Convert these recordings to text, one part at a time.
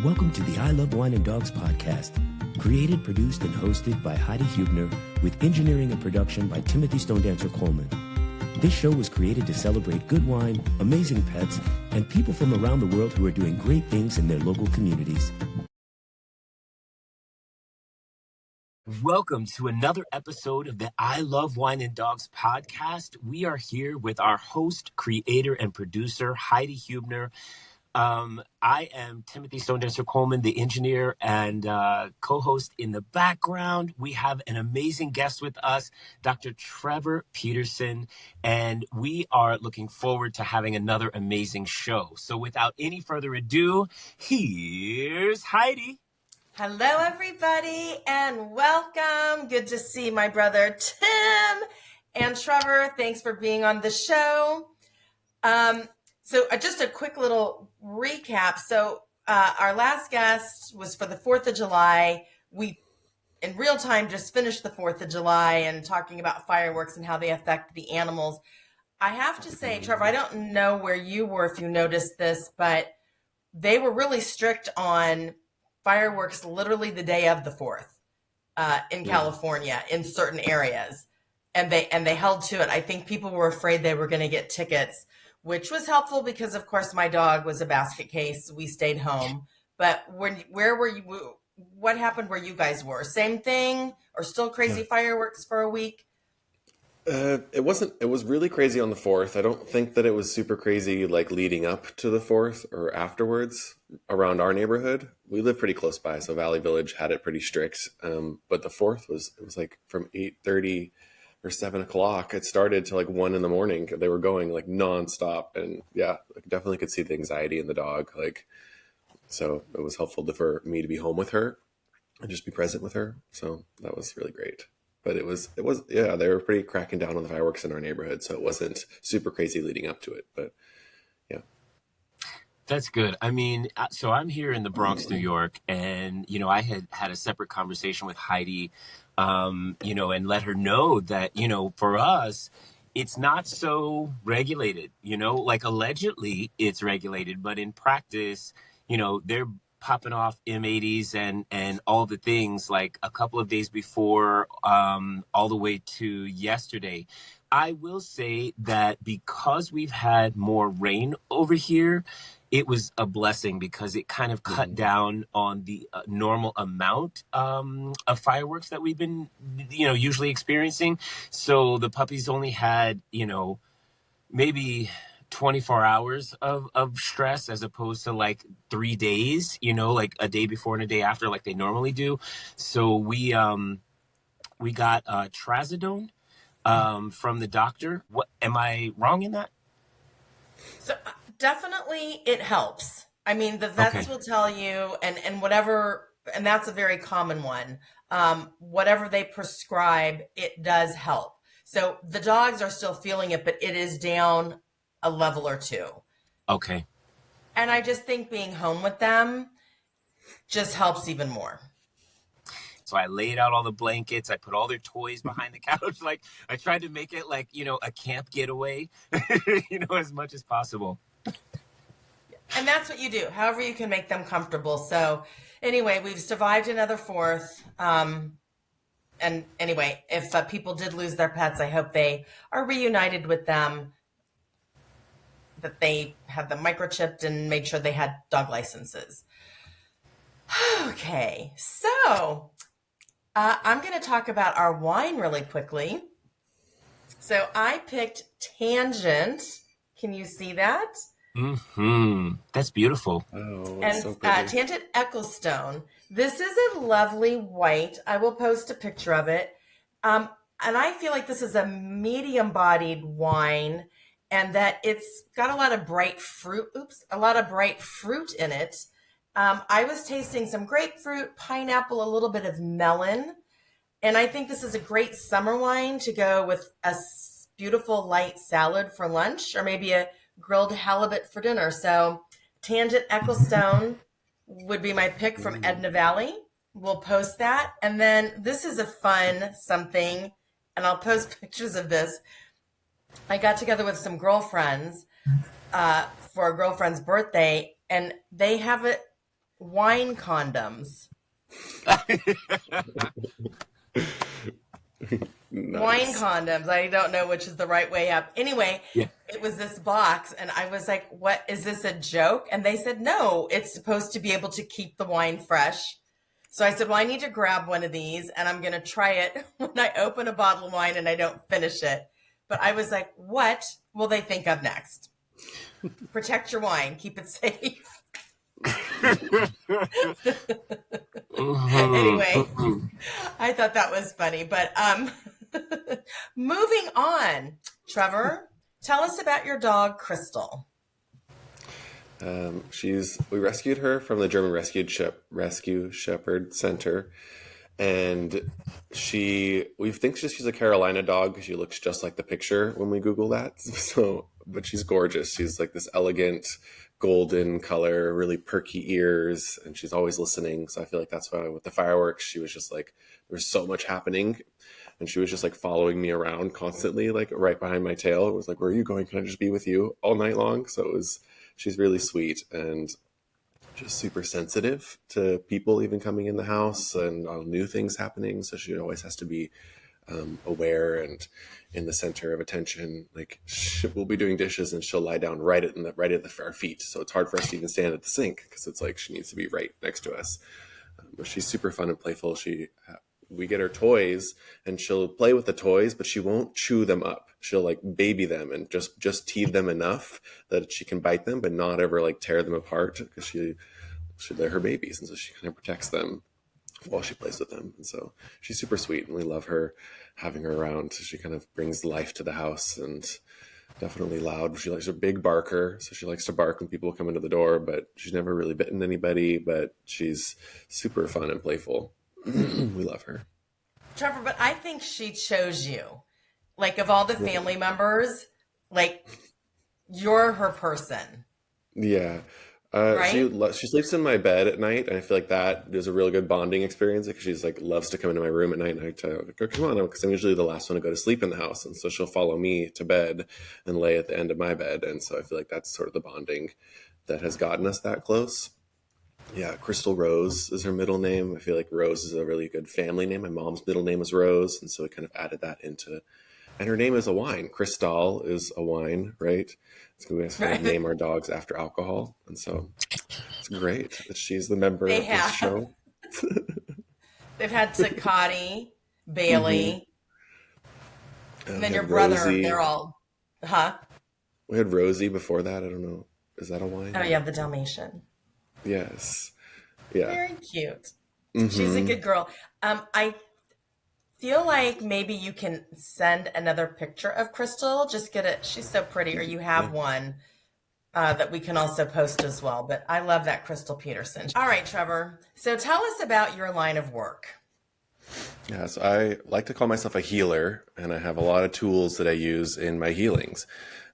Welcome to the I Love Wine and Dogs podcast, created, produced, and hosted by Heidi Hubner, with engineering and production by Timothy Stone Dancer Coleman. This show was created to celebrate good wine, amazing pets, and people from around the world who are doing great things in their local communities. Welcome to another episode of the I Love Wine and Dogs podcast. We are here with our host, creator, and producer, Heidi Hubner. I am Timothy Stone Dancer Coleman, the engineer and co-host in the background. We have an amazing guest with us, Dr. Trevor Petersen, and we are looking forward to having another amazing show. So without any further ado, here's Heidi. Hello, everybody, and welcome. Good to see my brother Tim and Trevor. Thanks for being on the show. So just a quick little recap. So our last guest was for the 4th of July. We, in real time, just finished the 4th of July and talking about fireworks and how they affect the animals. I have to say, Trevor, I don't know where you were if you noticed this, but they were really strict on fireworks literally the day of the 4th in California in certain areas. And they held to it. I think people were afraid they were going to get tickets, which was helpful because, of course, my dog was a basket case. We stayed home. But where were you? What happened where you guys were? Same thing or still crazy fireworks for a week? It wasn't. It was really crazy on the 4th. I don't think that it was super crazy like leading up to the 4th or afterwards around our neighborhood. We live pretty close by, so Valley Village had it pretty strict. But the 4th was like from 8:30 or 7 o'clock. It started to like 1 a.m. They were going like nonstop, and yeah, definitely could see the anxiety in the dog. Like, so it was helpful for me to be home with her and just be present with her. So that was really great. But it was, yeah, they were pretty cracking down on the fireworks in our neighborhood. So it wasn't super crazy leading up to it, but yeah. That's good. I mean, so I'm here in the Bronx, New York, and, I had a separate conversation with Heidi, and let her know that, for us, it's not so regulated, like allegedly it's regulated, but in practice, they're popping off M80s and all the things like a couple of days before, all the way to yesterday. I will say that because we've had more rain over here, it was a blessing because it kind of cut down on the normal amount of fireworks that we've been, usually experiencing. So the puppies only had, maybe 24 hours of stress as opposed to like 3 days, like a day before and a day after like they normally do. So we got trazodone from the doctor. What, am I wrong in that? So definitely it helps. I mean, the vets will tell you and whatever, and that's a very common one. Whatever they prescribe, it does help. So the dogs are still feeling it, but it is down a level or two. Okay. And I just think being home with them just helps even more. So I laid out all the blankets. I put all their toys behind the couch. Like I tried to make it like, a camp getaway, as much as possible. And that's what you do, however you can make them comfortable. So anyway, we've survived another 4th. And anyway, if people did lose their pets, I hope they are reunited with them, that they had them microchipped and made sure they had dog licenses. Okay, so I'm going to talk about our wine really quickly. So I picked Tangent. Can you see that? That's beautiful. Oh, and so pretty. Tangent Ecclestone. This is a lovely white. I will post a picture of it. And I feel like this is a medium-bodied wine, and that it's got a lot of bright fruit. A lot of bright fruit in it. I was tasting some grapefruit, pineapple, a little bit of melon, and I think this is a great summer wine to go with a beautiful light salad for lunch, or maybe a grilled halibut for dinner. So Tangent Ecclestone would be my pick from Edna Valley. We'll post that. And then this is a fun something, and I'll post pictures of this. I got together with some girlfriends for a girlfriend's birthday, and they have it wine condoms. Wine Nice. condoms. I don't know which is the right way up. Anyway, Yeah. it was this box, and I was like, what, is this a joke? And they said, no, it's supposed to be able to keep the wine fresh. So I said, well, I need to grab one of these, and I'm going to try it when I open a bottle of wine and I don't finish it. But I was like, what will they think of next? Protect your wine. Keep it safe. Anyway, I thought that was funny. But moving on, Trevor, tell us about your dog, Crystal. We rescued her from the German Rescue Shepherd Center, and we think she's a Carolina dog. She looks just like the picture when we Google that. So, but she's gorgeous. She's like this elegant golden color, really perky ears, and she's always listening. So I feel like that's why with the fireworks, she was just like, there's so much happening. And she was just like following me around constantly, like right behind my tail. It was like, where are you going? Can I just be with you all night long? So she's really sweet and just super sensitive to people even coming in the house and all new things happening. So she always has to be aware and in the center of attention. Like we'll be doing dishes and she'll lie down right at our feet. So it's hard for us to even stand at the sink because it's like she needs to be right next to us. But she's super fun and playful. We get her toys and she'll play with the toys, but she won't chew them up. She'll like baby them and just tease them enough that she can bite them, but not ever like tear them apart because they're her babies. And so she kind of protects them while she plays with them. And so she's super sweet and we love her, having her around. So she kind of brings life to the house and definitely loud. She likes a big barker. So she likes to bark when people come into the door, but she's never really bitten anybody, but she's super fun and playful. We love her. Trevor, but I think she chose you. Like, of all the family members, like, you're her person. Yeah. Right? She sleeps in my bed at night, and I feel like that is a really good bonding experience because she's like loves to come into my room at night, and I tell her, come on, because I'm usually the last one to go to sleep in the house, and so she'll follow me to bed and lay at the end of my bed, and so I feel like that's sort of the bonding that has gotten us that close. Yeah, Crystal Rose is her middle name. I feel like Rose is a really good family name. My mom's middle name is Rose, and so we kind of added that into. And her name is a wine. Crystal is a wine, right? It's going to name our dogs after alcohol, and so it's great that she's the member of this show. They've had Sakati, Bailey, and then your brother. Rosie. They're all, We had Rosie before that. I don't know. Is that a wine? Oh yeah, the Dalmatian. Yes. Yeah. Very cute. She's a good girl. I feel like maybe you can send another picture of Crystal. Just get it. She's so pretty. Or you have one that we can also post as well. But I love that Crystal Petersen. All right, Trevor. So tell us about your line of work. Yeah, so I like to call myself a healer, and I have a lot of tools that I use in my healings.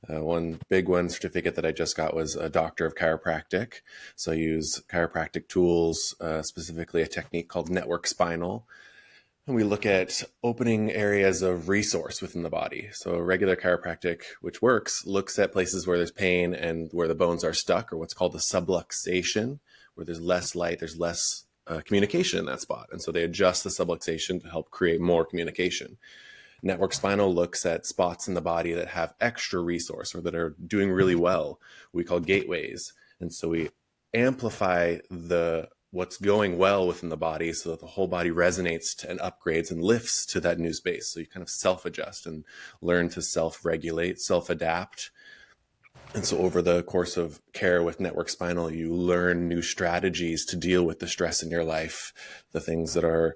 One big certificate that I just got was a doctor of chiropractic. So I use chiropractic tools, specifically a technique called network spinal. And we look at opening areas of resource within the body. So regular chiropractic, which works, looks at places where there's pain and where the bones are stuck, or what's called the subluxation, where there's less light, there's less communication in that spot. And so they adjust the subluxation to help create more communication. Network spinal looks at spots in the body that have extra resource or that are doing really well. We call gateways. And so we amplify what's going well within the body so that the whole body resonates and upgrades and lifts to that new space. So you kind of self-adjust and learn to self-regulate, self-adapt. And so over the course of care with network spinal, you learn new strategies to deal with the stress in your life, the things that are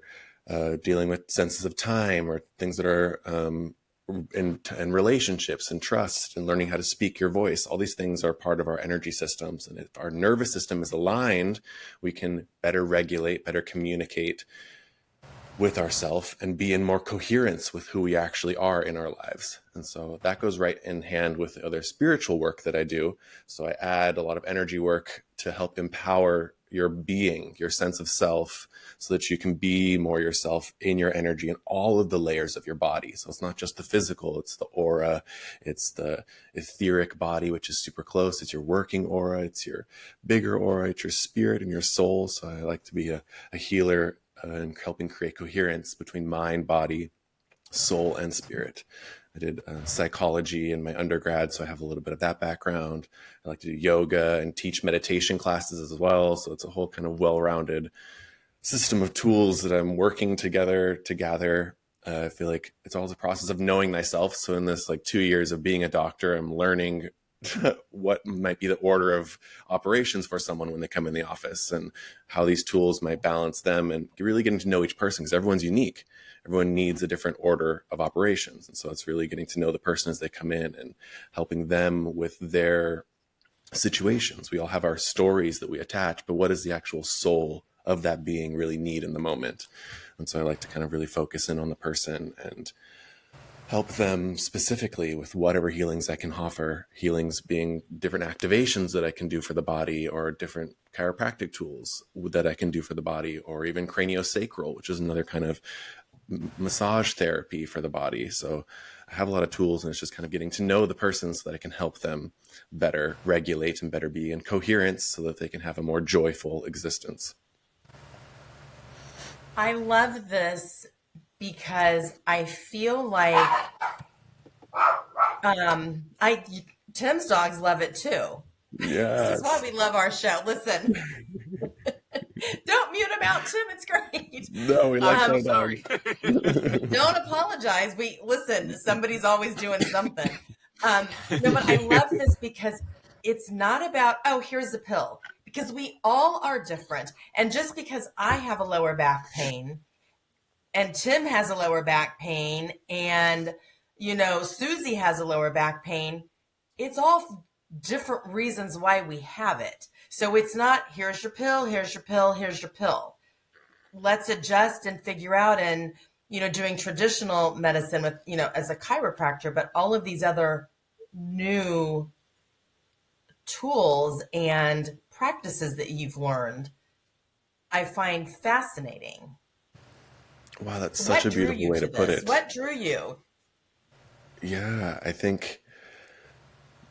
dealing with senses of time or things that are in relationships and trust and learning how to speak your voice. All these things are part of our energy systems. And if our nervous system is aligned, we can better regulate, better communicate with ourselves and be in more coherence with who we actually are in our lives. And so that goes right in hand with the other spiritual work that I do. So I add a lot of energy work to help empower your being, your sense of self, so that you can be more yourself in your energy and all of the layers of your body. So it's not just the physical, it's the aura, it's the etheric body, which is super close. It's your working aura, it's your bigger aura, it's your spirit and your soul. So I like to be a healer and helping create coherence between mind, body, soul, and spirit. I did psychology in my undergrad, so I have a little bit of that background. I like to do yoga and teach meditation classes as well. So it's a whole kind of well-rounded system of tools that I'm working together to gather. I feel like it's all the process of knowing myself. So in this like 2 years of being a doctor, I'm learning what might be the order of operations for someone when they come in the office and how these tools might balance them, and really getting to know each person, because everyone's unique. Everyone needs a different order of operations. And so it's really getting to know the person as they come in and helping them with their situations. We all have our stories that we attach, but what does the actual soul of that being really need in the moment? And so I like to kind of really focus in on the person and help them specifically with whatever healings I can offer. Healings being different activations that I can do for the body, or different chiropractic tools that I can do for the body, or even craniosacral, which is another kind of massage therapy for the body. So I have a lot of tools, and it's just kind of getting to know the person so that I can help them better regulate and better be in coherence so that they can have a more joyful existence. I love this because I feel like Tim's dogs love it too. Yes. This is why we love our show. Listen. Don't mute him out, Tim. It's great. No, we like I'm sorry. Don't apologize. Listen, somebody's always doing something. No, but I love this because it's not about, oh, here's the pill. Because we all are different. And just because I have a lower back pain and Tim has a lower back pain and, Susie has a lower back pain, it's all different reasons why we have it. So it's not, here's your pill, here's your pill, here's your pill. Let's adjust and figure out, and, doing traditional medicine with, as a chiropractor, but all of these other new tools and practices that you've learned, I find fascinating. Wow, that's such a beautiful way to put it. What drew you? Yeah, I think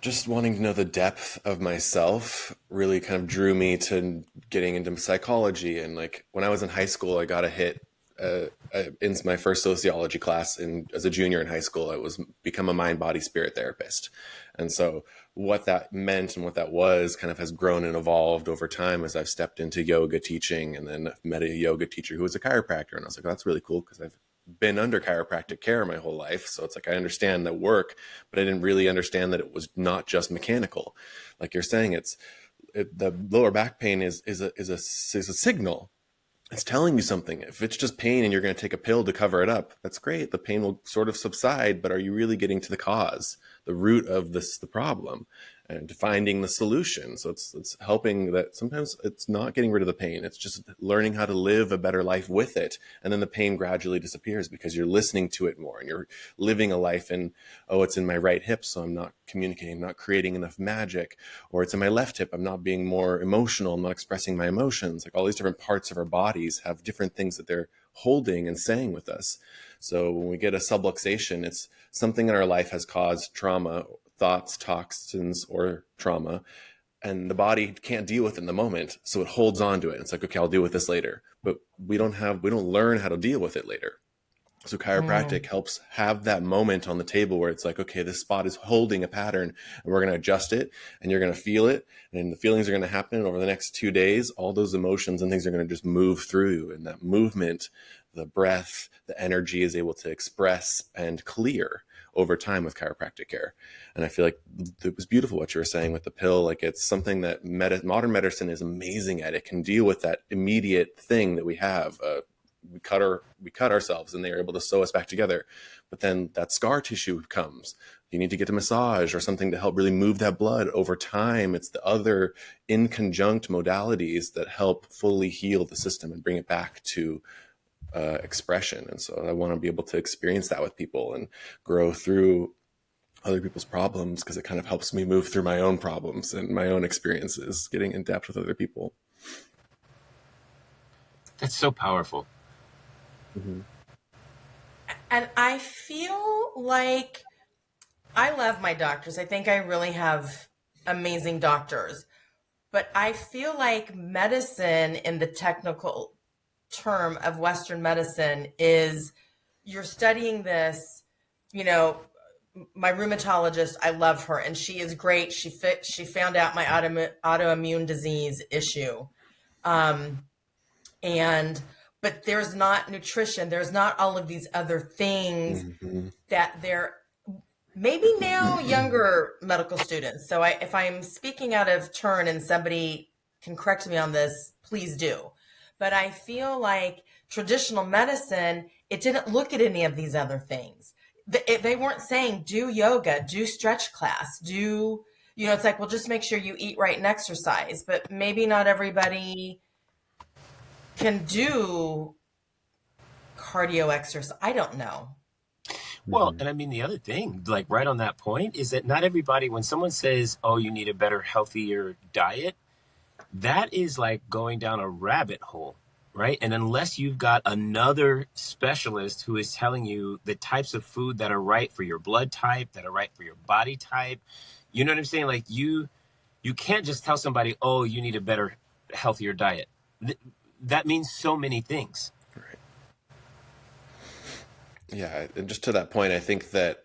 just wanting to know the depth of myself really kind of drew me to getting into psychology. And like when I was in high school, I got a hit in my first sociology class. And as a junior in high school, I was become a mind, body, spirit therapist. And so what that meant and what that was kind of has grown and evolved over time as I've stepped into yoga teaching, and then met a yoga teacher who was a chiropractor. And I was like, oh, that's really cool, because I've been under chiropractic care my whole life. So it's like, I understand that work, but I didn't really understand that it was not just mechanical. Like you're saying, the lower back pain is a signal. It's telling you something. If it's just pain and you're going to take a pill to cover it up, that's great. The pain will sort of subside, but are you really getting to the cause, the root of the problem, and finding the solution? So it's helping that sometimes it's not getting rid of the pain. It's just learning how to live a better life with it. And then the pain gradually disappears because you're listening to it more, and you're living a life in, oh, it's in my right hip, so I'm not communicating, I'm not creating enough magic. Or it's in my left hip, I'm not being more emotional, I'm not expressing my emotions. Like all these different parts of our bodies have different things that they're holding and saying with us. So when we get a subluxation, it's something in our life has caused trauma, thoughts, toxins, or trauma, and the body can't deal with it in the moment. So it holds on to it. It's like, okay, I'll deal with this later. But we don't learn how to deal with it later. So chiropractic helps have that moment on the table where it's like, okay, this spot is holding a pattern, and we're going to adjust it, and you're going to feel it. And the feelings are going to happen over the next 2 days. All those emotions and things are going to just move through you. And that movement, the breath, the energy is able to express and clear over time with chiropractic care. And I feel like it was beautiful what you were saying with the pill. Like it's something that modern medicine is amazing at. It can deal with that immediate thing that we have. We cut ourselves, and they are able to sew us back together. But then that scar tissue comes. You need to get a massage or something to help really move that blood over time. It's the other in conjunct modalities that help fully heal the system and bring it back to expression. And so I want to be able to experience that with people and grow through other people's problems, because it kind of helps me move through my own problems and my own experiences, getting in depth with other people. That's so powerful. Mm-hmm. And I feel like I love my doctors. I think I really have amazing doctors. But I feel like medicine, in the technical term of Western medicine, is you're studying this, you know, my rheumatologist, I love her and she is great. She found out my autoimmune disease issue. Um, and but there's not nutrition, there's not all of these other things Mm-hmm. that they're maybe now younger medical students. So if I'm speaking out of turn and somebody can correct me on this, please do. But I feel like traditional medicine, it didn't look at any of these other things. They weren't saying do yoga, do stretch class, do, it's like, well, just make sure you eat right and exercise. But maybe not everybody can do cardio exercise. I don't know. Well, Mm-hmm. and I mean, the other thing, like right on that point, is that not everybody, when someone says, oh, you need a better, healthier diet, that is like going down a rabbit hole, right? And unless you've got another specialist who is telling you the types of food that are right for your blood type, that are right for your body type, you know what I'm saying? Like you can't just tell somebody, oh, you need a better, healthier diet. That means so many things. Right. Yeah, and just to that point, I think that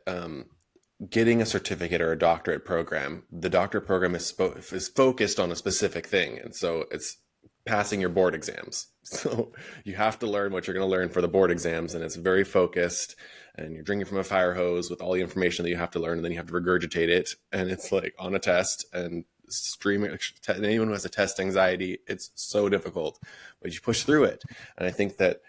getting a certificate or a doctorate program, the doctorate program is focused on a specific thing, and so it's passing your board exams. So you have to learn what you're going to learn for the board exams, and it's very focused. And you're drinking from a fire hose with all the information that you have to learn, and then you have to regurgitate it, and it's like on a test and streaming. Anyone who has a test anxiety, it's so difficult, but you push through it. And I think that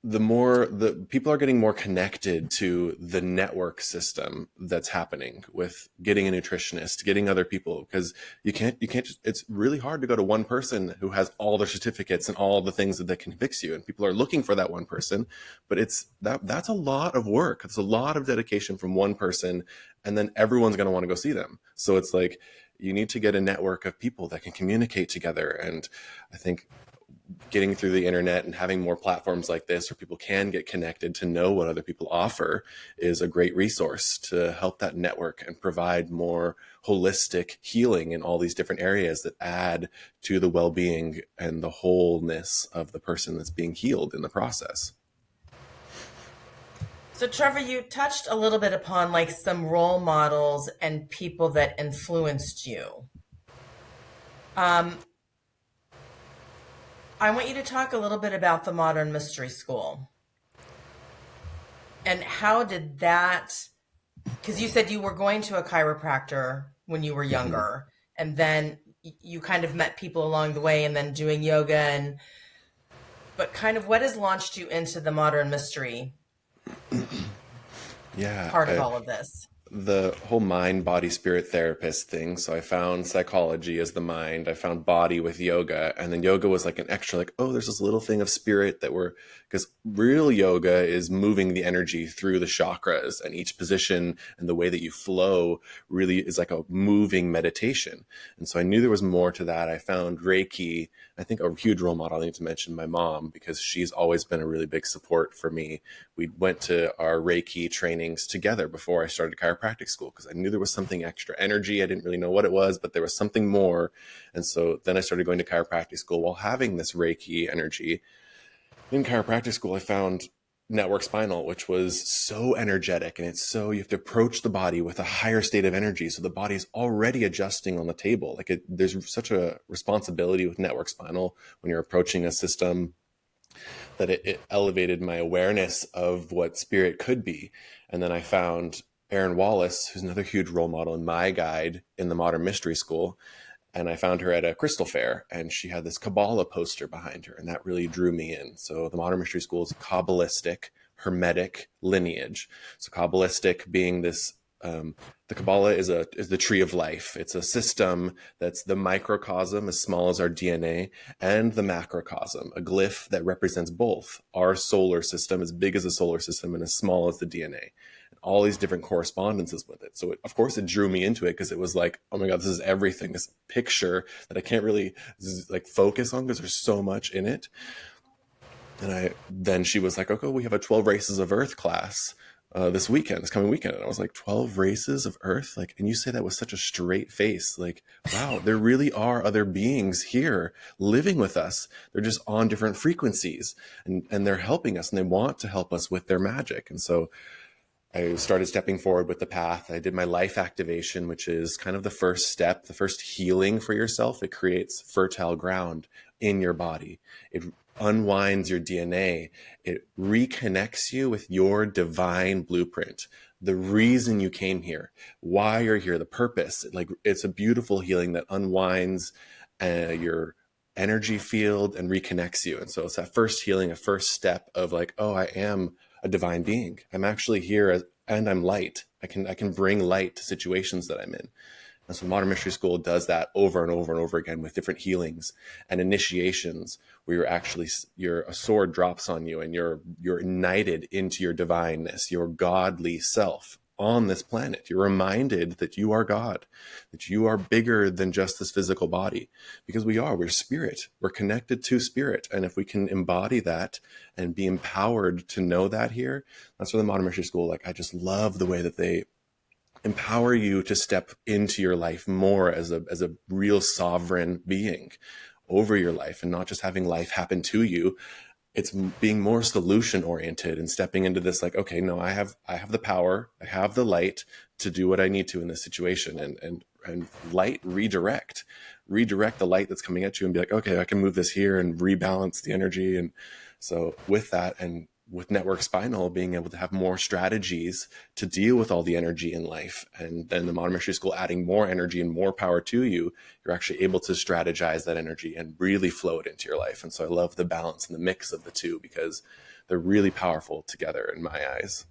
the people are getting more connected to the network system that's happening with getting a nutritionist, getting other people, because you can't just, it's really hard to go to one person who has all their certificates and all the things that can fix you. And people are looking for that one person, but that's a lot of work. It's a lot of dedication from one person, and then everyone's going to want to go see them. So it's like, you need to get a network of people that can communicate together. And I think getting through the internet and having more platforms like this where people can get connected to know what other people offer is a great resource to help that network and provide more holistic healing in all these different areas that add to the well-being and the wholeness of the person that's being healed in the process. So Trevor, you touched a little bit upon like some role models and people that influenced you. I want you to talk a little bit about the Modern Mystery School. And how did that, because you said you were going to a chiropractor when you were younger, and then you kind of met people along the way and then doing yoga, but kind of what has launched you into the Modern Mystery part of all of this? The whole mind, body, spirit therapist thing. So I found psychology as the mind. I found body with yoga. And then yoga was like an extra, like, oh, there's this little thing of spirit because real yoga is moving the energy through the chakras, and each position and the way that you flow really is like a moving meditation. And so I knew there was more to that. I found Reiki. I think a huge role model, I need to mention my mom, because she's always been a really big support for me. We went to our Reiki trainings together before I started chiropractic school, because I knew there was something extra energy. I didn't really know what it was, but there was something more. And so then I started going to chiropractic school while having this Reiki energy. In chiropractic school, I found network spinal, which was so energetic, and you have to approach the body with a higher state of energy. So the body is already adjusting on the table. There's such a responsibility with network spinal when you're approaching a system, that it elevated my awareness of what spirit could be. And then I found Erin Wallace, who's another huge role model and my guide in the Modern Mystery School. And I found her at a crystal fair, and she had this Kabbalah poster behind her, and that really drew me in. So the Modern Mystery School is a Kabbalistic, Hermetic lineage. So Kabbalistic being this, the Kabbalah is the tree of life. It's a system that's the microcosm, as small as our DNA, and the macrocosm, a glyph that represents both our solar system, as big as the solar system and as small as the DNA. All these different correspondences with it. So of course it drew me into it, because it was like, oh my God, this is everything, this picture that I can't really like focus on because there's so much in it. And then she was like, okay, we have a 12 races of Earth class this coming weekend. And I was like, 12 races of Earth? Like, and you say that with such a straight face, like, wow, there really are other beings here living with us. They're just on different frequencies, and they're helping us, and they want to help us with their magic. And so I started stepping forward with the path. I did my life activation, which is kind of the first step, the first healing for yourself. It creates fertile ground in your body. It unwinds your DNA. It reconnects you with your divine blueprint, the reason you came here, why you're here, the purpose. Like, it's a beautiful healing that unwinds your energy field and reconnects you. And so it's that first healing, a first step of like, oh, I am a divine being. I'm actually here and I'm light. I can bring light to situations that I'm in. And so Modern Mystery School does that over and over and over again with different healings and initiations, where a sword drops on you and you're ignited into your divineness, your godly self on this planet. You're reminded that you are God, that you are bigger than just this physical body, because we're spirit. We're connected to spirit. And if we can embody that and be empowered to know that here, that's where the Modern Mystery School, like, I just love the way that they empower you to step into your life more as a real sovereign being over your life, and not just having life happen to you. It's being more solution oriented and stepping into this, like, okay, no, I have the power, I have the light to do what I need to in this situation, and light redirect the light that's coming at you, and be like, okay, I can move this here and rebalance the energy. And so with that, and with Network Spinal, being able to have more strategies to deal with all the energy in life, and then the Modern Mystery School adding more energy and more power to you, you're actually able to strategize that energy and really flow it into your life. And so I love the balance and the mix of the two, because they're really powerful together in my eyes.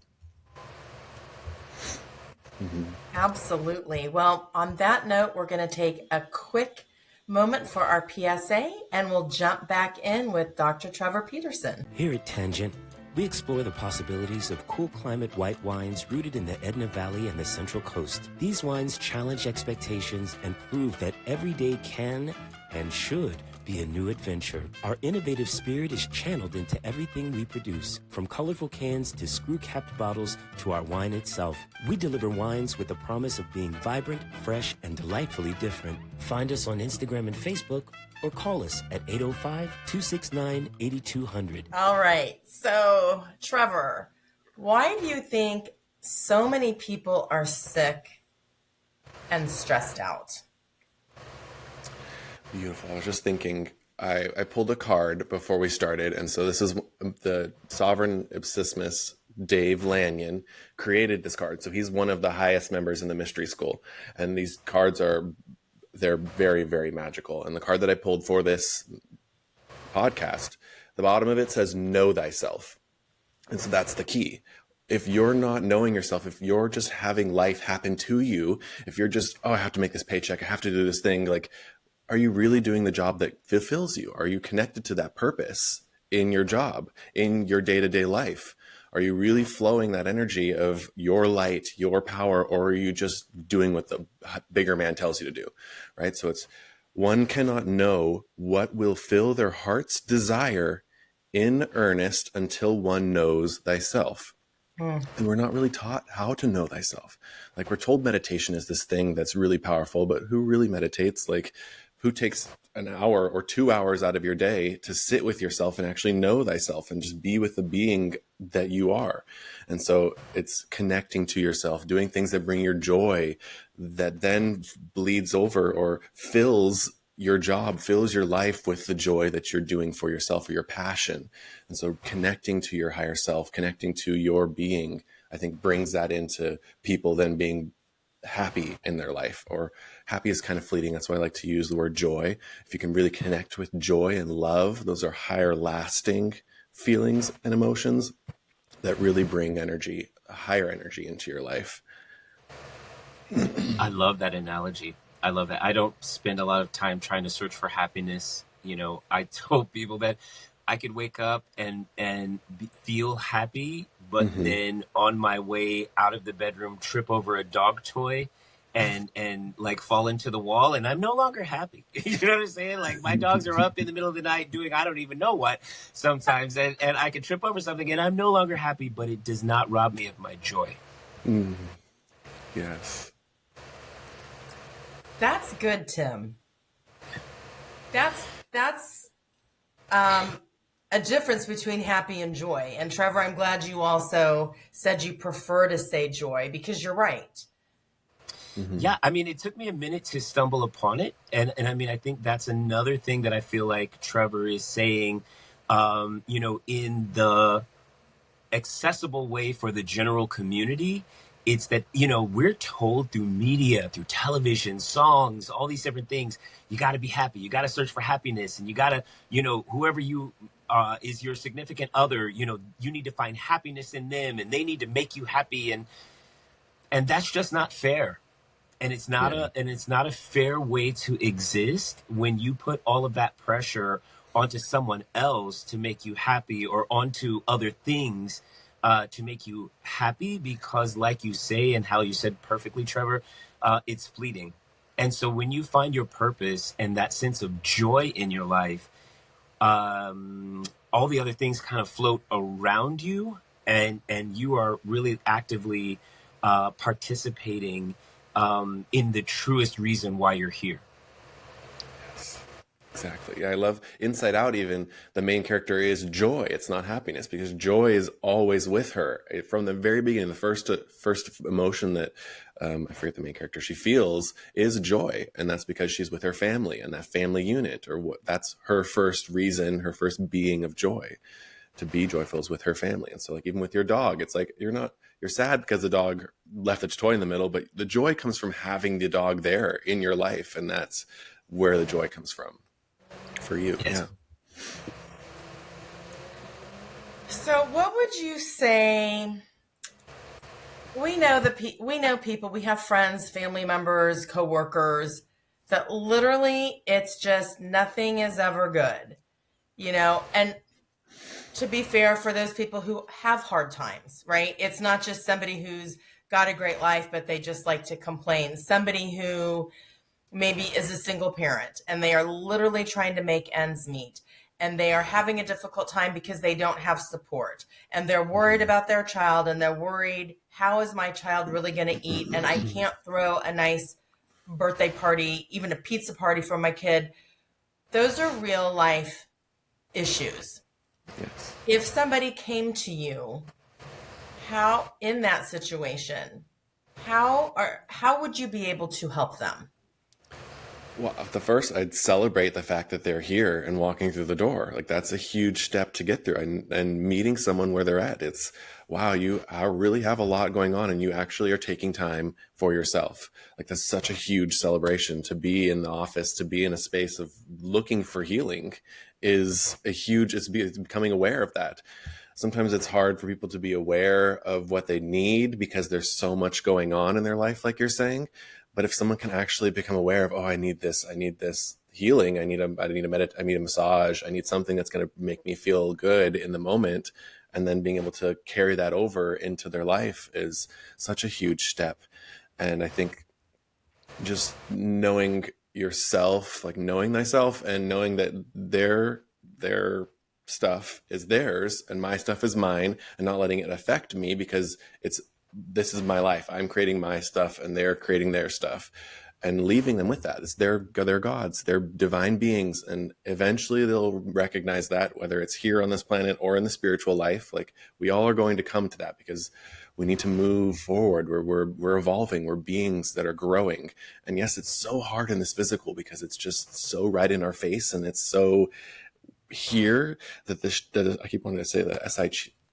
Absolutely. Well, on that note, we're going to take a quick moment for our PSA, and we'll jump back in with Dr. Trevor Petersen. Here at Tangent, we explore the possibilities of cool climate white wines rooted in the Edna Valley and the Central Coast. These wines challenge expectations and prove that every day can and should be a new adventure. Our innovative spirit is channeled into everything we produce, from colorful cans to screw-capped bottles to our wine itself. We deliver wines with the promise of being vibrant, fresh, and delightfully different. Find us on Instagram and Facebook, or call us at 805-269-8200. All right. So, Trevor, why do you think so many people are sick and stressed out? Beautiful. I was just thinking, I pulled a card before we started. And so this is the Sovereign Ipsissimus, Dave Lanyon, created this card. So he's one of the highest members in the Mystery School. And these cards they're very, very magical. And the card that I pulled for this podcast, the bottom of it says, know thyself. And so that's the key. If you're not knowing yourself, if you're just having life happen to you, if you're just, oh, I have to make this paycheck, I have to do this thing, like, are you really doing the job that fulfills you? Are you connected to that purpose in your job, in your day-to-day life? Are you really flowing that energy of your light, your power, or are you just doing what the bigger man tells you to do, right? So it's, one cannot know what will fill their heart's desire in earnest until one knows thyself. And we're not really taught how to know thyself. Like, we're told meditation is this thing that's really powerful, but who really meditates? Like, who takes an hour or 2 hours out of your day to sit with yourself and actually know thyself and just be with the being that you are? And so it's connecting to yourself, doing things that bring your joy, that then bleeds over or fills your job, fills your life with the joy that you're doing for yourself, or your passion. And so connecting to your higher self, connecting to your being, I think brings that into people then being happy in their life. Or happy is kind of fleeting. That's why I like to use the word joy. If you can really connect with joy and love, those are higher lasting feelings and emotions that really bring energy, higher energy into your life. I love that analogy. I love that. I don't spend a lot of time trying to search for happiness. I told people that I could wake up and feel happy, but then on my way out of the bedroom, trip over a dog toy and like fall into the wall, and I'm no longer happy. You know what I'm saying? Like my dogs are up in the middle of the night doing I don't even know what sometimes, and I can trip over something and I'm no longer happy, but it does not rob me of my joy. Mm. Yes. That's good, Tim. That's a difference between happy and joy. And Trevor, I'm glad you also said you prefer to say joy, because you're right. Mm-hmm. Yeah, I mean, it took me a minute to stumble upon it, and I mean, I think that's another thing that I feel like Trevor is saying, you know, in the accessible way for the general community. It's that, you know, we're told through media, through television, songs, all these different things, you got to be happy, you got to search for happiness, and you got to, you know, whoever you is your significant other, you know, you need to find happiness in them, and they need to make you happy, and that's just not fair. And it's not a fair way to exist when you put all of that pressure onto someone else to make you happy, or onto other things to make you happy, because like you say, and how you said perfectly, Trevor, it's fleeting. And so when you find your purpose and that sense of joy in your life, all the other things kind of float around you, and you are really actively participating in the truest reason why you're here. Yes, exactly. I love Inside Out, even the main character is joy. It's not happiness, because joy is always with her from the very beginning. The first emotion that I forget the main character she feels is joy, and that's because she's with her family and that family unit, or that's her first reason, her first being of joy. To be joyful is with her family. And so, like, even with your dog, it's like you're sad because the dog left its toy in the middle, but the joy comes from having the dog there in your life, and that's where the joy comes from for you. Yes. Yeah. So what would you say? We know people, we have friends, family members, coworkers, that literally it's just nothing is ever good, you know. And to be fair, for those people who have hard times, right? It's not just somebody who's got a great life, but they just like to complain. Somebody who maybe is a single parent and they are literally trying to make ends meet, and they are having a difficult time because they don't have support, and they're worried about their child, and they're worried, how is my child really going to eat? And I can't throw a nice birthday party, even a pizza party for my kid. Those are real life issues. Yes. If somebody came to you, how in that situation, how would you be able to help them? Well, the first, I'd celebrate the fact that they're here and walking through the door. Like, that's a huge step to get through, and meeting someone where they're at. It's, wow, you really have a lot going on, and you actually are taking time for yourself. Like, that's such a huge celebration. To be in the office, to be in a space of looking for healing is it's becoming aware of that. Sometimes it's hard for people to be aware of what they need because there's so much going on in their life, like you're saying. But if someone can actually become aware of, oh, I need this healing, I need a massage, I need something that's going to make me feel good in the moment, and then being able to carry that over into their life is such a huge step. And I think just knowing yourself, like knowing thyself, and knowing that their stuff is theirs and my stuff is mine, and not letting it affect me, because this is my life. I'm creating my stuff and they're creating their stuff, and leaving them with that. It's their gods, they're divine beings. And eventually they'll recognize that, whether it's here on this planet or in the spiritual life. Like, we all are going to come to that, because we need to move forward. We're evolving. We're beings that are growing. And yes, it's so hard in this physical, because it's just so right in our face, and it's so here that I keep wanting to say the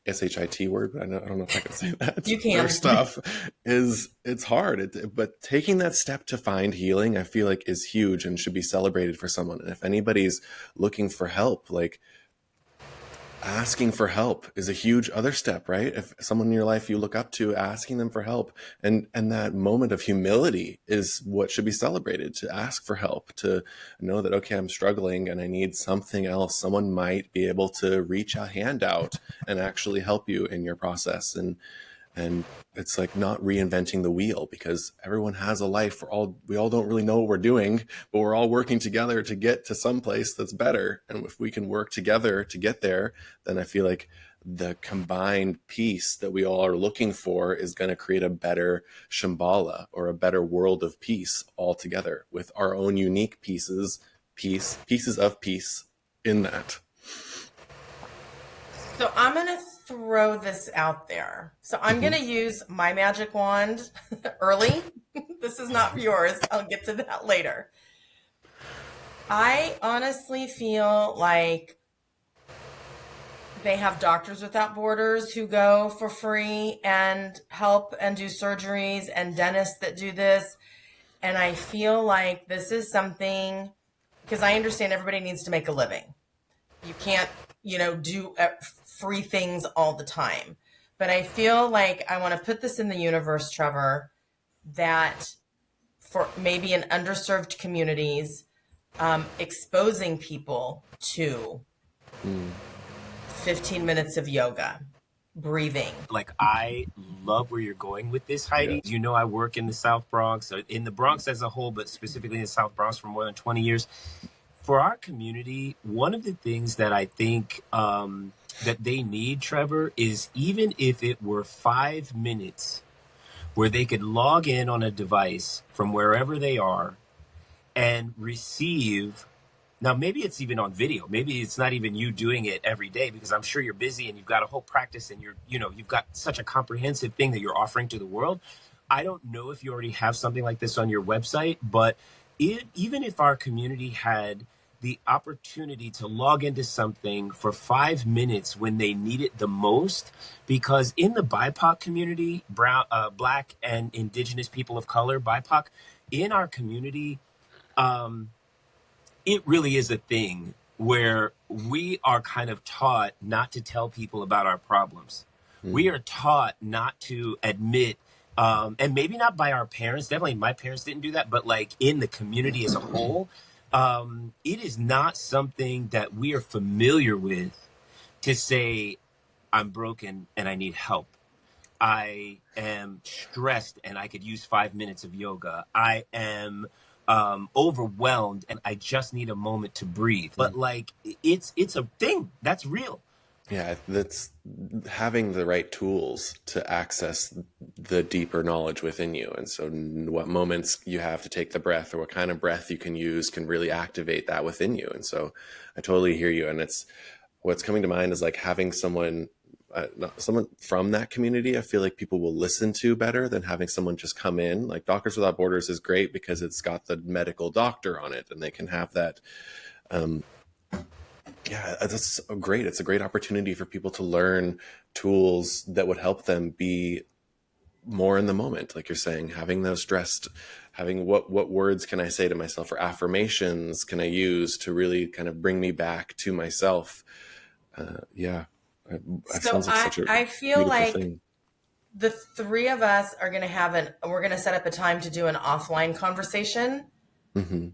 SHIT word, but I don't know if I can say that. You can. Their stuff it's hard. But taking that step to find healing, I feel like, is huge and should be celebrated for someone. And if anybody's looking for help, like, asking for help is a huge other step, right? If someone in your life you look up to, asking them for help, and that moment of humility is what should be celebrated. To ask for help, to know that, okay, I'm struggling and I need something else. Someone might be able to reach a hand out and actually help you in your process. And And it's like not reinventing the wheel, because everyone has a life. We all don't really know what we're doing, but we're all working together to get to some place that's better. And if we can work together to get there, then I feel like the combined piece that we all are looking for is going to create a better Shambhala, or a better world of peace altogether, with our own unique pieces of peace in that. So I'm going to throw this out there. So I'm going to use my magic wand early. This is not yours. I'll get to that later. I honestly feel like they have Doctors Without Borders who go for free and help and do surgeries, and dentists that do this. And I feel like this is something, because I understand everybody needs to make a living. You can't, do free things all the time. But I feel like I want to put this in the universe, Trevor, that for maybe in underserved communities, exposing people to 15 minutes of yoga, breathing. Like, I love where you're going with this, Heidi. Yeah. You know, I work in the South Bronx, in the Bronx as a whole, but specifically in the South Bronx for more than 20 years. For our community, one of the things that I think that they need, Trevor, is even if it were 5 minutes where they could log in on a device from wherever they are and receive. Now, maybe it's even on video. Maybe it's not even you doing it every day, because I'm sure you're busy and you've got a whole practice and you've got such a comprehensive thing that you're offering to the world. I don't know if you already have something like this on your website, but even if our community had the opportunity to log into something for 5 minutes when they need it the most, because in the BIPOC community, Black and Indigenous people of color, BIPOC, in our community, it really is a thing where we are kind of taught not to tell people about our problems. We are taught not to admit, and maybe not by our parents, definitely my parents didn't do that, but like in the community as a whole, it is not something that we are familiar with to say, I'm broken and I need help. I am stressed and I could use 5 minutes of yoga. I am overwhelmed and I just need a moment to breathe. But like, it's a thing that's real. Yeah, that's having the right tools to access the deeper knowledge within you. And so what moments you have to take the breath, or what kind of breath you can use, can really activate that within you. And so I totally hear you. And what's coming to mind is like having someone from that community. I feel like people will listen to better than having someone just come in. Like Doctors Without Borders is great because it's got the medical doctor on it, and they can have that. Yeah, that's great. It's a great opportunity for people to learn tools that would help them be more in the moment. Like you're saying, having what words can I say to myself, or affirmations can I use to really kind of bring me back to myself? Yeah. So I feel like thing. The three of us are going to we're going to set up a time to do an offline conversation. Mm-hmm.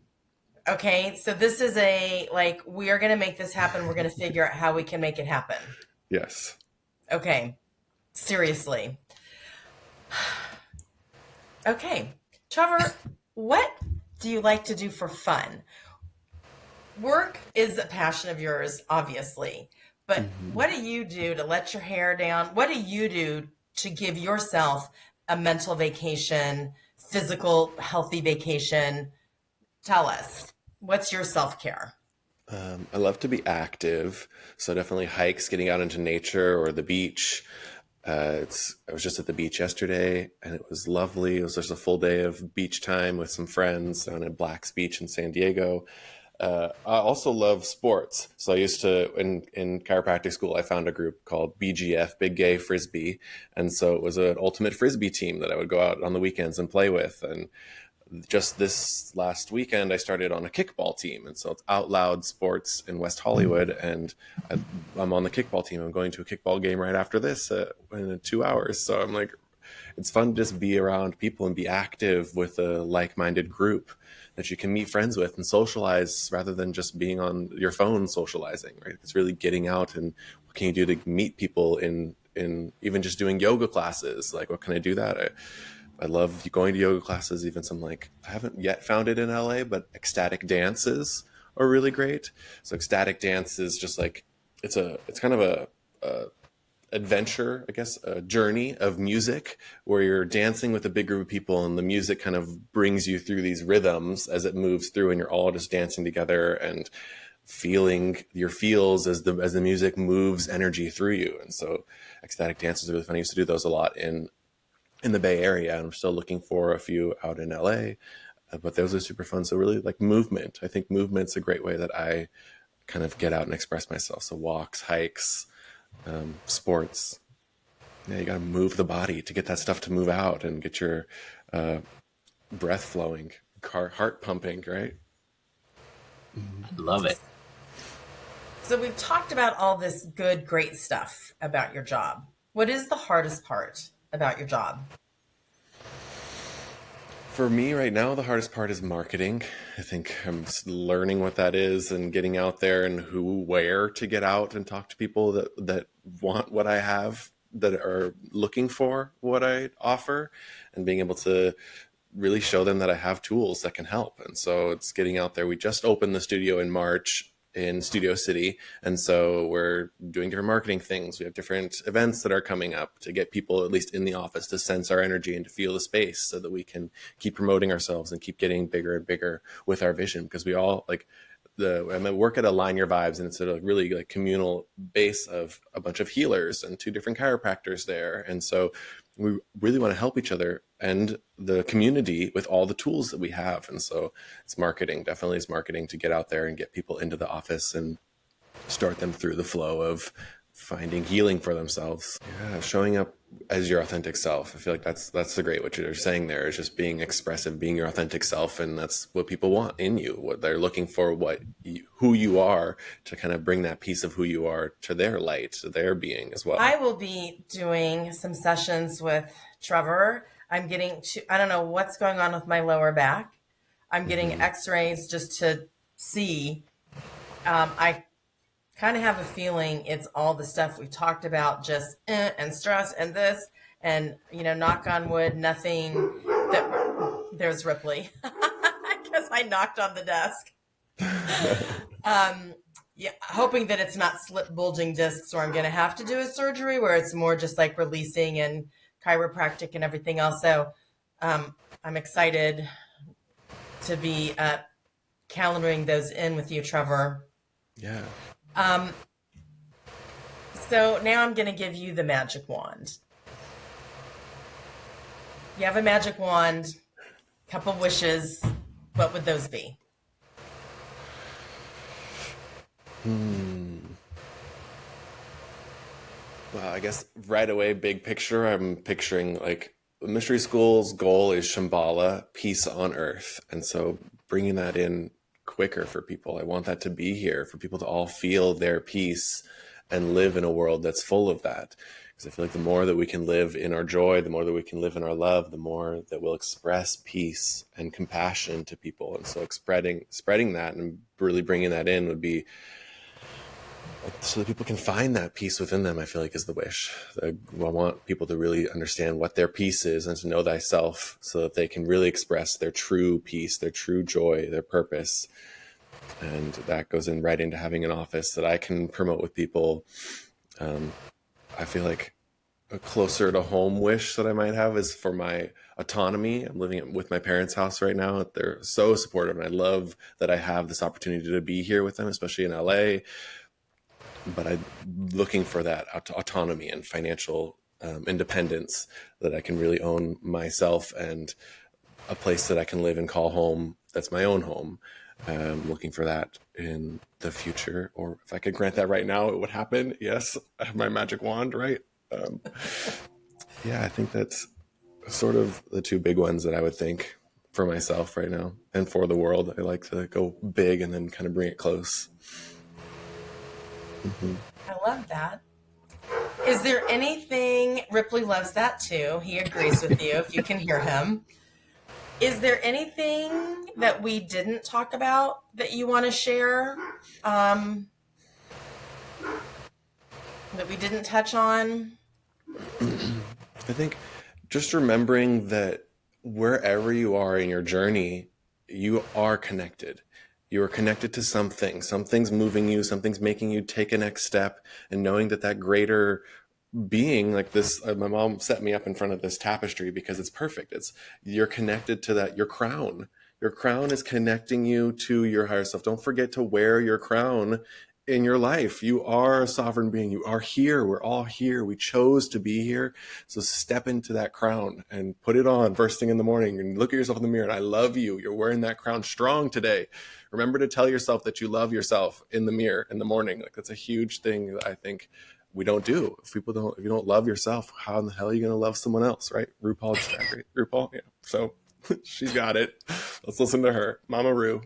Okay. So this is we are going to make this happen. We're going to figure out how we can make it happen. Yes. Okay. Seriously. Okay. Trevor, what do you like to do for fun? Work is a passion of yours, obviously. But what do you do to let your hair down? What do you do to give yourself a mental vacation, physical, healthy vacation? Tell us, what's your self-care? I love to be active. So definitely hikes, getting out into nature or the beach. I was just at the beach yesterday and it was lovely. It was just a full day of beach time with some friends down at Black's Beach in San Diego. I also love sports. So I used to, in chiropractic school, I found a group called BGF, Big Gay Frisbee. And so it was an ultimate Frisbee team that I would go out on the weekends and play with. And just this last weekend, I started on a kickball team. And so it's Out Loud Sports in West Hollywood. And I'm on the kickball team. I'm going to a kickball game right after this in 2 hours. So I'm like, it's fun to just be around people and be active with a like-minded group that you can meet friends with and socialize, rather than just being on your phone socializing, right? It's really getting out, and what can you do to meet people in in even just doing yoga classes. Like, what can I do that? I love going to yoga classes, even some like, I haven't yet found it in LA, but ecstatic dances are really great. So ecstatic dance is just like, it's kind of a adventure, I guess, a journey of music where you're dancing with a big group of people and the music kind of brings you through these rhythms as it moves through, and you're all just dancing together and feeling your feels as the music moves energy through you. And so ecstatic dance is really fun. I used to do those a lot in the Bay Area, and I'm still looking for a few out in LA, but those are super fun. So really, like, movement. I think movement's a great way that I kind of get out and express myself. So walks, hikes, sports. Yeah, you got to move the body to get that stuff to move out and get your breath flowing, heart pumping, right? I love it. So we've talked about all this good, great stuff about your job. What is the hardest part about your job? For me right now, the hardest part is marketing. I think I'm learning what that is and getting out there and where to get out and talk to people that want what I have, that are looking for what I offer, and being able to really show them that I have tools that can help. And so it's getting out there. We just opened the studio in March in Studio City. And so we're doing different marketing things. We have different events that are coming up to get people, at least in the office, to sense our energy and to feel the space so that we can keep promoting ourselves and keep getting bigger and bigger with our vision. Because we all work at Align Your Vibes, and it's a really like communal base of a bunch of healers and 2 different chiropractors there. And so we really want to help each other and the community with all the tools that we have. And so it's marketing, definitely is marketing, to get out there and get people into the office and start them through the flow of finding healing for themselves. Yeah, showing up as your authentic self. I feel like that's the great, what you're saying there is just being expressive, being your authentic self. And that's what people want in you, what they're looking for, who you are, to kind of bring that piece of who you are to their light, to their being as well. I will be doing some sessions with Trevor. I don't know what's going on with my lower back. I'm getting x-rays just to see. I kind of have a feeling it's all the stuff we talked about, just and stress and this, and knock on wood, nothing that there's Ripley because I knocked on the desk. Yeah, hoping that it's not slip bulging discs, or I'm going to have to do a surgery where it's more just like releasing and chiropractic and everything else. So I'm excited to be calendaring those in with you, Trevor. Yeah. So now I'm going to give you the magic wand. You have a magic wand, couple wishes. What would those be? Well, I guess right away, big picture, I'm picturing like Mystery School's goal is Shambhala, peace on earth. And so bringing that in quicker for people. I want that to be here for people to all feel their peace and live in a world that's full of that. Because I feel like the more that we can live in our joy, the more that we can live in our love, the more that we'll express peace and compassion to people. And so spreading that and really bringing that in would be so that people can find that peace within them, I feel like, is the wish. I want people to really understand what their peace is and to know thyself, so that they can really express their true peace, their true joy, their purpose. And that goes in right into having an office that I can promote with people. I feel like a closer to home wish that I might have is for my autonomy. I'm living with my parents' house right now. They're so supportive, and I love that I have this opportunity to be here with them, especially in LA. But I'm looking for that autonomy and financial independence, that I can really own myself and a place that I can live and call home. That's my own home. Looking for that in the future, or if I could grant that right now, it would happen. Yes, I have my magic wand, right? Yeah, I think that's sort of the 2 big ones that I would think for myself right now, and for the world. I like to go big and then kind of bring it close. Mm-hmm. I love that. Is there anything, Ripley loves that too. He agrees with you if you can hear him. Is there anything that we didn't talk about that you want to share, that we didn't touch on? I think just remembering that wherever you are in your journey, you are connected. You are connected to something. Something's moving you, something's making you take a next step, and knowing that that greater being like this, my mom set me up in front of this tapestry because it's perfect. It's, you're connected to that, your crown is connecting you to your higher self. Don't forget to wear your crown in your life. You are a sovereign being. You are here. We're all here. We chose to be here. So step into that crown and put it on first thing in the morning and look at yourself in the mirror. And I love you. You're wearing that crown strong today. Remember to tell yourself that you love yourself in the mirror in the morning. Like, that's a huge thing that I think we don't do. If you don't love yourself, how in the hell are you going to love someone else, right? RuPaul's Drag Race. RuPaul, yeah. So she's got it. Let's listen to her, Mama Ru.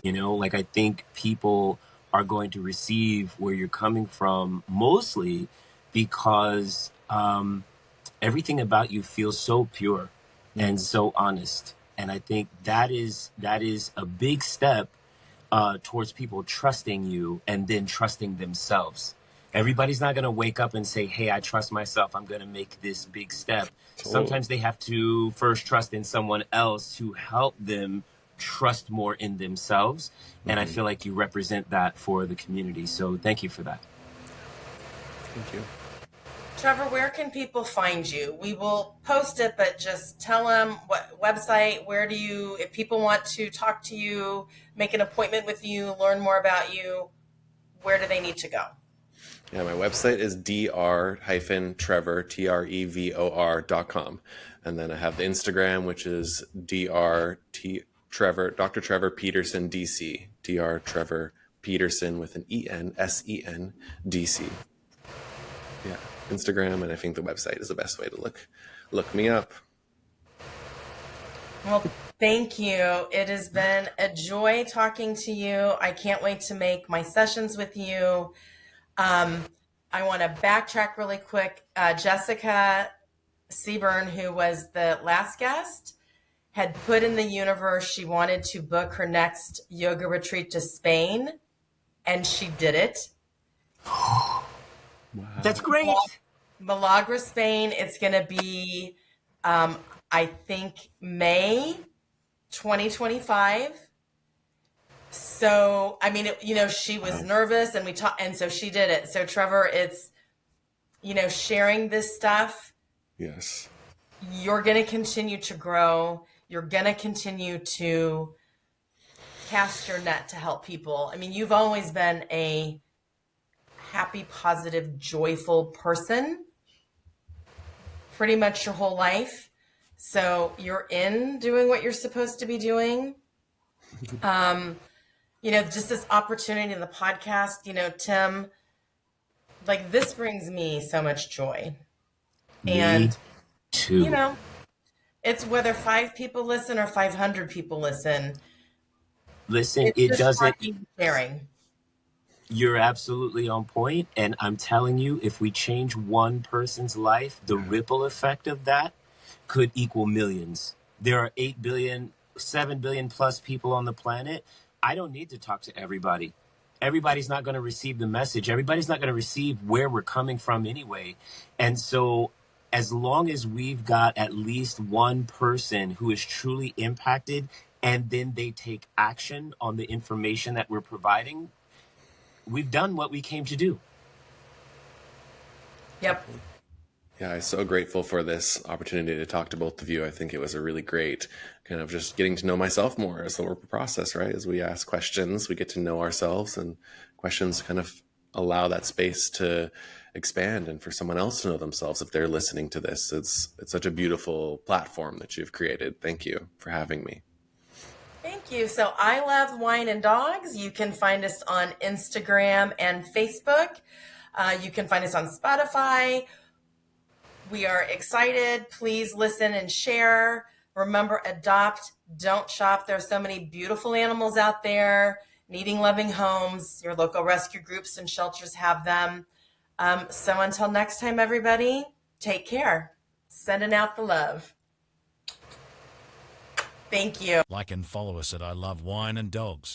Like, I think people are going to receive where you're coming from, mostly because everything about you feels so pure and so honest. And I think that is a big step towards people trusting you and then trusting themselves. Everybody's not going to wake up and say, hey, I trust myself, I'm going to make this big step. Sometimes they have to first trust in someone else to help them trust more in themselves. And I feel like you represent that for the community. So thank you for that. Thank you. Trevor, where can people find you? We will post it, but just tell them what website, if people want to talk to you, make an appointment with you, learn more about you, where do they need to go? Yeah, my website is dr-trevor, trevor.com. And then I have the Instagram, which is Trevor, Dr. Trevor Petersen, DC, Dr. Trevor Petersen with an E-N, S-E-N, DC. Yeah, Instagram, and I think the website is the best way to look me up. Well, thank you. It has been a joy talking to you. I can't wait to make my sessions with you. I want to backtrack really quick. Jessica Seaburn, who was the last guest, had put in the universe she wanted to book her next yoga retreat to Spain, and she did it. Wow. That's great. Malaga, Spain. It's going to be, I think, May 2025. So, I mean, she was nervous and we talked, and so she did it. So Trevor, it's, sharing this stuff. Yes. You're going to continue to grow. You're going to continue to cast your net to help people. I mean, you've always been a happy, positive, joyful person pretty much your whole life. So you're in doing what you're supposed to be doing. Just this opportunity in the podcast, Tim, like, this brings me so much joy. And, me too. it's whether 5 people listen or 500 people listen. Listen, It doesn't. Sharing. You're absolutely on point. And I'm telling you, if we change one person's life, the ripple effect of that could equal millions. There are 8 billion, 7 billion plus people on the planet. I don't need to talk to everybody. Everybody's not going to receive the message. Everybody's not going to receive where we're coming from anyway. And so as long as we've got at least one person who is truly impacted and then they take action on the information that we're providing, we've done what we came to do. Yep. Yeah, I'm so grateful for this opportunity to talk to both of you. I think it was a really great kind of just getting to know myself more as the process, right? As we ask questions, we get to know ourselves, and questions kind of allow that space to expand and for someone else to know themselves if they're listening to this. It's such a beautiful platform that you've created. Thank you for having me. Thank you. So I love wine and dogs. You can find us on Instagram and Facebook. You can find us on Spotify. We are excited. Please listen and share. Remember, adopt, don't shop. There are so many beautiful animals out there needing loving homes. Your local rescue groups and shelters have them. So until next time, everybody, take care. Sending out the love. Thank you. Like and follow us at I Love Wine and Dogs.